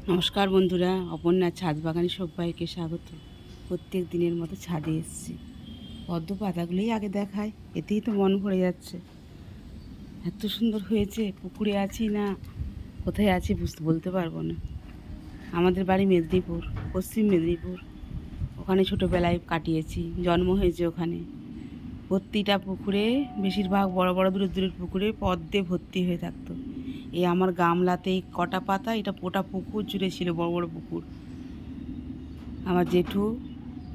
নমস্কার বন্ধুরা, অপর্ণার ছাদ বাগানে সবাইকে স্বাগত। প্রত্যেক দিনের মতো ছাদে এসেছি। পদ্ম পাতাগুলোই আগে দেখায়, এতেই তো মন ভরে যাচ্ছে। এত সুন্দর হয়েছে। পুকুরে আছি না কোথায় আছি বলতে পারবো না। আমাদের বাড়ি মেদিনীপুর, পশ্চিম মেদিনীপুর। ওখানে ছোটোবেলায় কাটিয়েছি, জন্ম হয়েছে ওখানে। প্রতিটা পুকুরে, বেশিরভাগ বড় বড় দূরের দূরের পুকুরে পদ্মে ভর্তি হয়ে থাকতো। এই আমার গামলাতেই কটা পাতা, এটা গোটা পুকুর জুড়ে ছিল, বড় বড় পুকুর। আমার জেঠু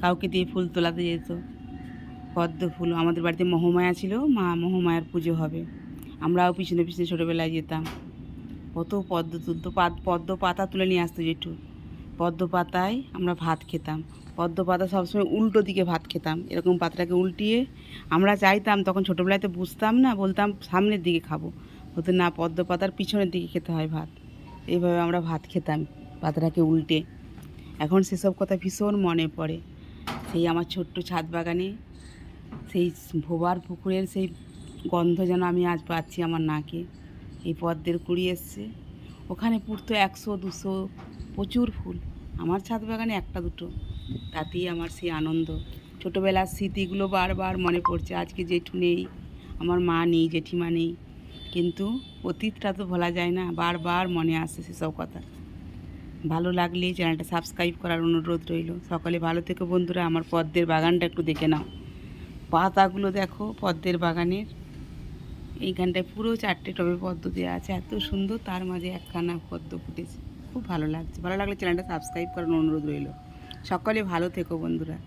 কাউকে দিয়ে ফুল তোলাতে যেত। পদ্ম ফুল, আমাদের বাড়িতে মহামায়া ছিল, মা মহামায়ার পুজো হবে, আমরাও পিছনে পিছনে ছোটোবেলায় যেতাম। কত পদ্ম তুলতো, পদ্ম পাতা তুলে নিয়ে আসতো জেঠু। পদ্ম পাতায় আমরা ভাত খেতাম। পদ্ম পাতা সবসময় উল্টো দিকে ভাত খেতাম, এরকম পাতাটাকে উল্টিয়ে। আমরা চাইতাম, তখন ছোটোবেলায় তো বুঝতাম না, বলতাম সামনের দিকে খাবো, হতো না, পদ্ম পাতার পিছনের দিকে খেতে হয় ভাত। এইভাবে আমরা ভাত খেতাম পাতাটাকে উল্টে। এখন সেসব কথা ভীষণ মনে পড়ে। সেই আমার ছোট্ট ছাদ বাগানে সেই ভোবার পুকুরের সেই গন্ধ যেন আমি আজ পাচ্ছি আমার নাকে। এই পদ্মের কুড়ি এসছে, ওখানে পুড়তো 100 200, প্রচুর ফুল। আমার ছাদ বাগানে একটা দুটো, তাতেই আমার সেই আনন্দ। ছোটোবেলার স্মৃতিগুলো বারবার মনে পড়ছে। আজকে জেঠু নেই, আমার মা নেই, জেঠিমা নেই, কিন্তু অতীতটা তো ভোলা যায় না, বারবার মনে আসে সেসব কথা। ভালো লাগলে চ্যানেলটা সাবস্ক্রাইব করার অনুরোধ রইল। সকালে ভালো থেকো বন্ধুরা। আমার পদ্মের বাগানটা একটু দেখে নাও, পাতাগুলো দেখো পদ্মের বাগানের। এইখানটায় পুরো 4টে টবে পদ্ম দেওয়া আছে, এত সুন্দর, তার মাঝে একখানা পদ্ম ফুটেছে। খুব ভালো লাগছে। ভালো লাগলে চ্যানেলটা সাবস্ক্রাইব করার অনুরোধ রইল। সকলে ভালো থেকো বন্ধুরা।